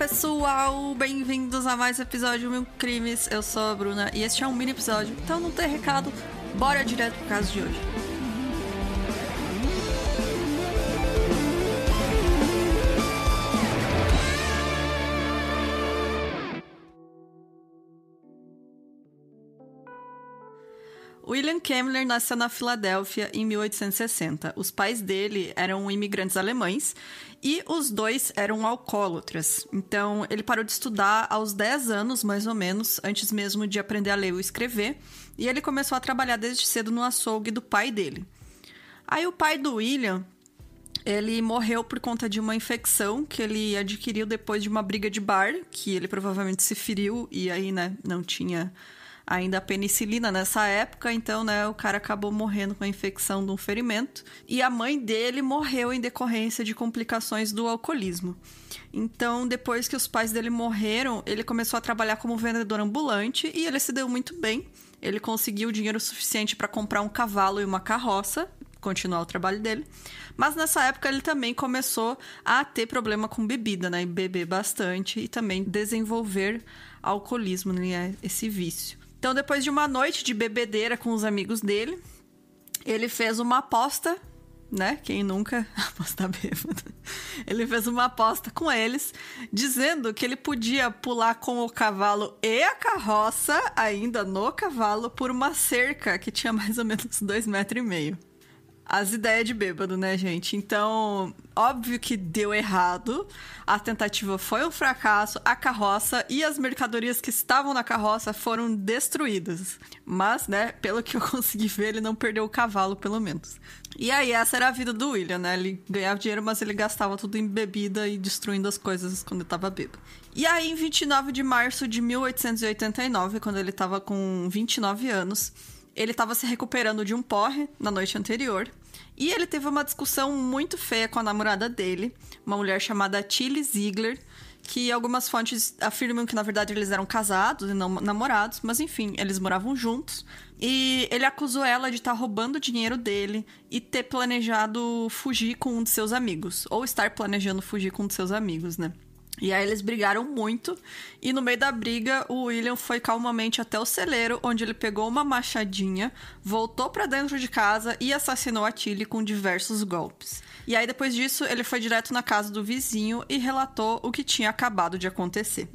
pessoal, bem-vindos a mais um episódio Mil Crimes. Eu sou a Bruna e este é um mini episódio, então não tem recado, bora direto pro caso de hoje. William Kemmler nasceu na Filadélfia em 1860. Os pais dele eram imigrantes alemães e os dois eram alcoólatras. Então, ele parou de estudar aos 10 anos, mais ou menos, antes mesmo de aprender a ler e escrever. E ele começou a trabalhar desde cedo no açougue do pai dele. Aí o pai do William, ele morreu por conta de uma infecção que ele adquiriu depois de uma briga de bar, que ele provavelmente se feriu e aí, não tinha ainda a penicilina nessa época, então, o cara acabou morrendo com a infecção de um ferimento. E a mãe dele morreu em decorrência de complicações do alcoolismo. Então, depois que os pais dele morreram, ele começou a trabalhar como vendedor ambulante e ele se deu muito bem. Ele conseguiu dinheiro suficiente para comprar um cavalo e uma carroça, continuar o trabalho dele. Mas nessa época ele também começou a ter problema com bebida, e beber bastante e também desenvolver alcoolismo, esse vício. Então, depois de uma noite de bebedeira com os amigos dele, ele fez uma aposta, Quem nunca aposta bêbado? Ele fez uma aposta com eles, dizendo que ele podia pular com o cavalo e a carroça, ainda no cavalo, por uma cerca que tinha mais ou menos 2,5 metros. As ideias de bêbado, gente? Então, óbvio que deu errado. A tentativa foi um fracasso. A carroça e as mercadorias que estavam na carroça foram destruídas. Mas, pelo que eu consegui ver, ele não perdeu o cavalo, pelo menos. E aí, essa era a vida do William, Ele ganhava dinheiro, mas ele gastava tudo em bebida e destruindo as coisas quando ele tava bêbado. E aí, em 29 de março de 1889, quando ele tava com 29 anos... ele estava se recuperando de um porre na noite anterior. E ele teve uma discussão muito feia com a namorada dele, uma mulher chamada Tilly Ziegler, que algumas fontes afirmam que, na verdade, eles eram casados e não namorados, mas, enfim, eles moravam juntos. E ele acusou ela de estar roubando o dinheiro dele e ter planejado fugir com um de seus amigos. Ou estar planejando fugir com um de seus amigos, E aí eles brigaram muito, e no meio da briga, o William foi calmamente até o celeiro, onde ele pegou uma machadinha, voltou pra dentro de casa e assassinou a Tilly com diversos golpes. E aí depois disso, ele foi direto na casa do vizinho e relatou o que tinha acabado de acontecer.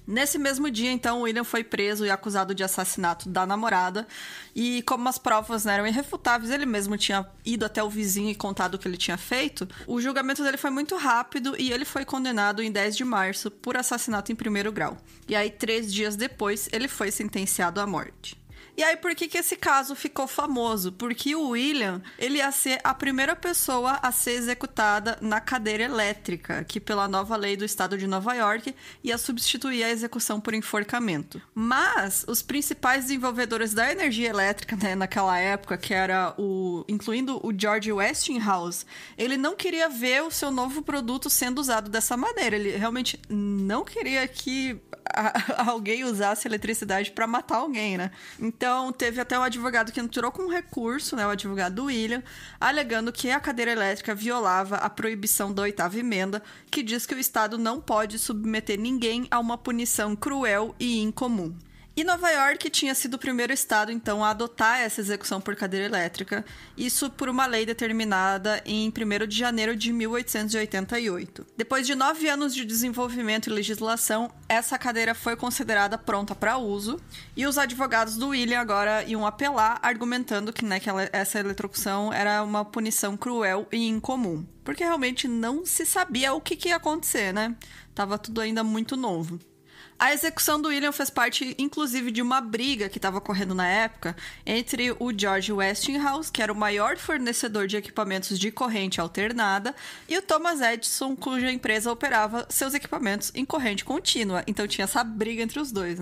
Nesse mesmo dia, então, o William foi preso e acusado de assassinato da namorada. E como as provas eram irrefutáveis, ele mesmo tinha ido até o vizinho e contado o que ele tinha feito. O julgamento dele foi muito rápido e ele foi condenado em 10 de março por assassinato em primeiro grau. E aí, 3 dias depois, ele foi sentenciado à morte. E aí, por que esse caso ficou famoso? Porque o William, ele ia ser a primeira pessoa a ser executada na cadeira elétrica, que pela nova lei do estado de Nova York ia substituir a execução por enforcamento. Mas os principais desenvolvedores da energia elétrica, naquela época, que era incluindo o George Westinghouse, ele não queria ver o seu novo produto sendo usado dessa maneira. Ele realmente não queria que alguém usasse eletricidade para matar alguém, Então, teve até um advogado que entrou com um recurso, o advogado do William, alegando que a cadeira elétrica violava a proibição da 8ª emenda, que diz que o Estado não pode submeter ninguém a uma punição cruel e incomum. E Nova York tinha sido o primeiro estado, então, a adotar essa execução por cadeira elétrica, isso por uma lei determinada em 1º de janeiro de 1888. Depois de 9 anos de desenvolvimento e legislação, essa cadeira foi considerada pronta para uso, e os advogados do William agora iam apelar, argumentando que, essa eletrocução era uma punição cruel e incomum, porque realmente não se sabia o que ia acontecer, Tava tudo ainda muito novo. A execução do William fez parte, inclusive, de uma briga que estava ocorrendo na época entre o George Westinghouse, que era o maior fornecedor de equipamentos de corrente alternada, e o Thomas Edison, cuja empresa operava seus equipamentos em corrente contínua. Então tinha essa briga entre os dois,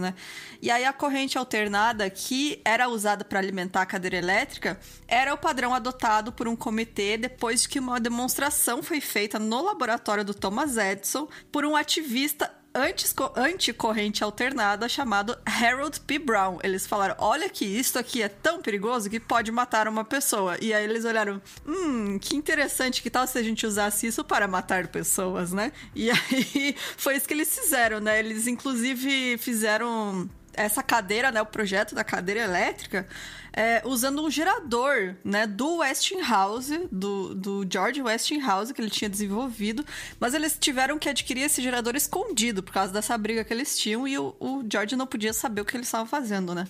E aí a corrente alternada, que era usada para alimentar a cadeira elétrica, era o padrão adotado por um comitê depois que uma demonstração foi feita no laboratório do Thomas Edison por um ativista anticorrente alternada chamado Harold P. Brown. Eles falaram, olha que isso aqui é tão perigoso que pode matar uma pessoa. E aí eles olharam, que interessante, que tal se a gente usasse isso para matar pessoas, né? E aí foi isso que eles fizeram, né? Eles inclusive fizeram essa cadeira, né? O projeto da cadeira elétrica, usando um gerador, né, do Westinghouse, do George Westinghouse, que ele tinha desenvolvido, mas eles tiveram que adquirir esse gerador escondido por causa dessa briga que eles tinham e o George não podia saber o que eles estavam fazendo, né?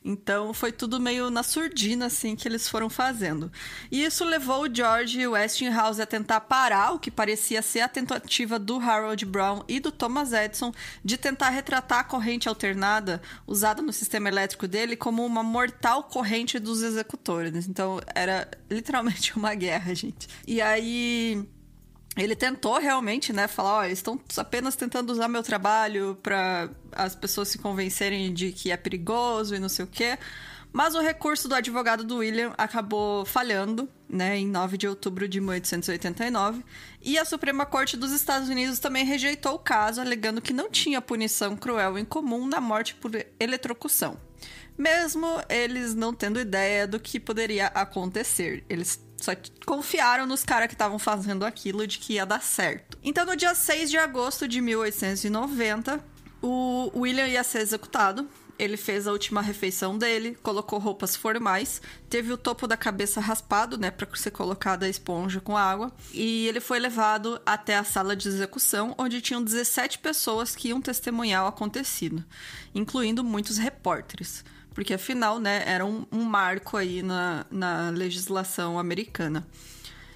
Então foi tudo meio na surdina, assim, que eles foram fazendo. E isso levou o George Westinghouse a tentar parar o que parecia ser a tentativa do Harold Brown e do Thomas Edison de tentar retratar a corrente alternada usada no sistema elétrico dele como uma mortal corrente dos executores. Então era literalmente uma guerra, gente. E aí ele tentou realmente, né, falar, eles estão apenas tentando usar meu trabalho para as pessoas se convencerem de que é perigoso e não sei o quê. Mas o recurso do advogado do William acabou falhando, né, em 9 de outubro de 1889. E a Suprema Corte dos Estados Unidos também rejeitou o caso, alegando que não tinha punição cruel em comum na morte por eletrocução. Mesmo eles não tendo ideia do que poderia acontecer. Eles só confiaram nos caras que estavam fazendo aquilo de que ia dar certo. Então, no dia 6 de agosto de 1890, o William ia ser executado. Ele fez a última refeição dele, colocou roupas formais, teve o topo da cabeça raspado, né, para ser colocada a esponja com água, e ele foi levado até a sala de execução, onde tinham 17 pessoas que iam testemunhar o acontecido, incluindo muitos repórteres. Porque, afinal, né, era um marco aí na legislação americana.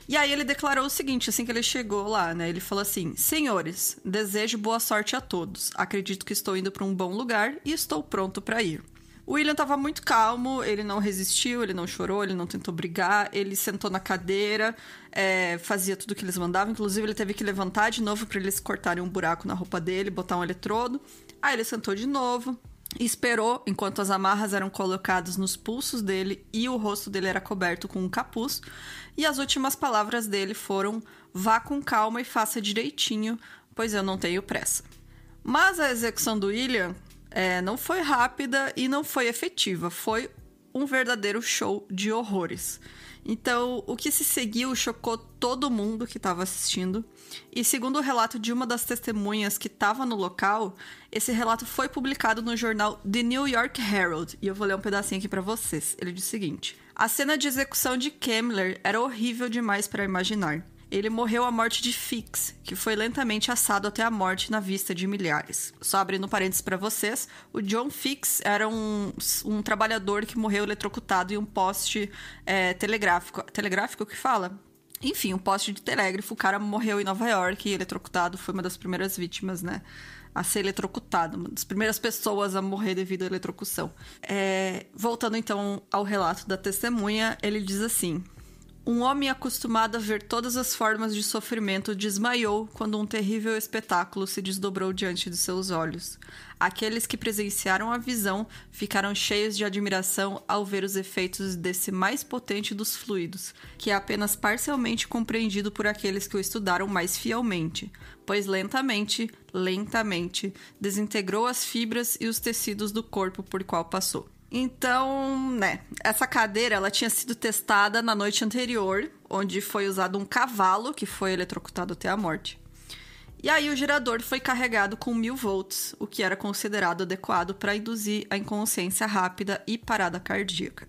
E aí ele declarou o seguinte, assim que ele chegou lá, né? Ele falou assim, senhores, desejo boa sorte a todos. Acredito que estou indo para um bom lugar e estou pronto para ir. O William estava muito calmo, ele não resistiu, ele não chorou, ele não tentou brigar, ele sentou na cadeira, fazia tudo que eles mandavam. Inclusive, ele teve que levantar de novo para eles cortarem um buraco na roupa dele, botar um eletrodo. Aí ele sentou de novo. E esperou enquanto as amarras eram colocadas nos pulsos dele e o rosto dele era coberto com um capuz. E as últimas palavras dele foram: vá com calma e faça direitinho, pois eu não tenho pressa. Mas a execução do William não foi rápida e não foi efetiva. Foi um verdadeiro show de horrores. Então, o que se seguiu chocou todo mundo que estava assistindo. E segundo o relato de uma das testemunhas que estava no local, esse relato foi publicado no jornal The New York Herald. E eu vou ler um pedacinho aqui para vocês. Ele diz o seguinte: a cena de execução de Kemmler era horrível demais para imaginar. Ele morreu a morte de Fix, que foi lentamente assado até a morte na vista de milhares. Só abrindo parênteses para vocês, o John Fix era um trabalhador que morreu eletrocutado em um poste telegráfico. Telegráfico que fala? Enfim, um poste de telégrafo. O cara morreu em Nova York e eletrocutado. Foi uma das primeiras vítimas, né, a ser eletrocutado. Uma das primeiras pessoas a morrer devido à eletrocução. Voltando então ao relato da testemunha, ele diz assim: um homem acostumado a ver todas as formas de sofrimento desmaiou quando um terrível espetáculo se desdobrou diante de seus olhos. Aqueles que presenciaram a visão ficaram cheios de admiração ao ver os efeitos desse mais potente dos fluidos, que é apenas parcialmente compreendido por aqueles que o estudaram mais fielmente, pois lentamente desintegrou as fibras e os tecidos do corpo por qual passou. Então, né, essa cadeira ela tinha sido testada na noite anterior, onde foi usado um cavalo que foi eletrocutado até a morte. E aí o gerador foi carregado com 1000 volts, o que era considerado adequado para induzir a inconsciência rápida e parada cardíaca.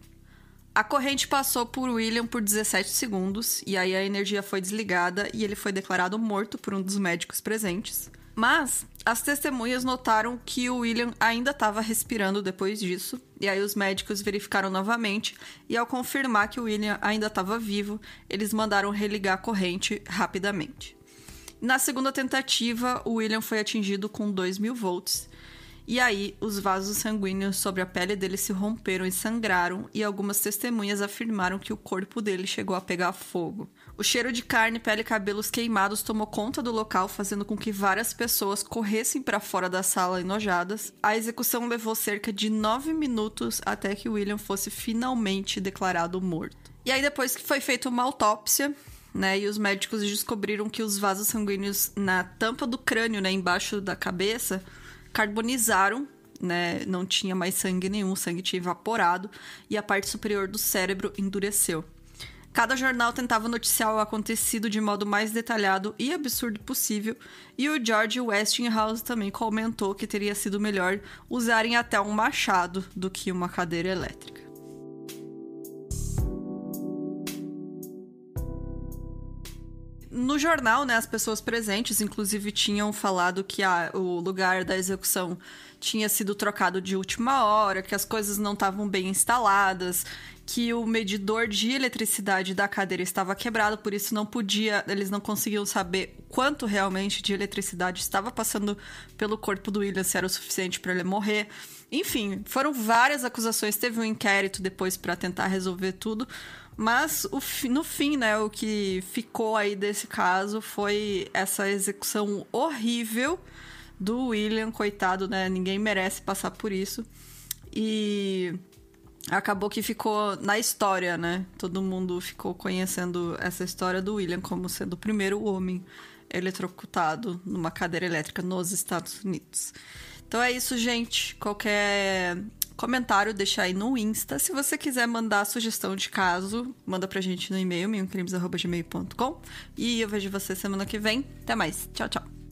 A corrente passou por William por 17 segundos, e aí a energia foi desligada e ele foi declarado morto por um dos médicos presentes. Mas as testemunhas notaram que o William ainda estava respirando depois disso, e aí os médicos verificaram novamente, e ao confirmar que o William ainda estava vivo, eles mandaram religar a corrente rapidamente. Na segunda tentativa, o William foi atingido com 2000 volts, e aí os vasos sanguíneos sobre a pele dele se romperam e sangraram, e algumas testemunhas afirmaram que o corpo dele chegou a pegar fogo. O cheiro de carne, pele e cabelos queimados tomou conta do local, fazendo com que várias pessoas corressem para fora da sala enojadas. A execução levou cerca de 9 minutos até que William fosse finalmente declarado morto. E aí, depois que foi feita uma autópsia, né? E os médicos descobriram que os vasos sanguíneos na tampa do crânio, né, embaixo da cabeça, carbonizaram, né? Não tinha mais sangue nenhum, o sangue tinha evaporado e a parte superior do cérebro endureceu. Cada jornal tentava noticiar o acontecido de modo mais detalhado e absurdo possível, e o George Westinghouse também comentou que teria sido melhor usarem até um machado do que uma cadeira elétrica. No jornal, né, as pessoas presentes, inclusive, tinham falado que o lugar da execução tinha sido trocado de última hora, que as coisas não estavam bem instaladas, que o medidor de eletricidade da cadeira estava quebrado, por isso eles não conseguiam saber quanto realmente de eletricidade estava passando pelo corpo do William, se era o suficiente para ele morrer. Enfim, foram várias acusações, teve um inquérito depois para tentar resolver tudo. Mas, no fim, né, o que ficou aí desse caso foi essa execução horrível do William, coitado, né? Ninguém merece passar por isso. E acabou que ficou na história, né? Todo mundo ficou conhecendo essa história do William como sendo o primeiro homem eletrocutado numa cadeira elétrica nos Estados Unidos. Então é isso, gente. Qualquer comentário, deixa aí no Insta. Se você quiser mandar sugestão de caso, manda pra gente no e-mail, minhocrimes@gmail.com. E eu vejo você semana que vem. Até mais. Tchau, tchau.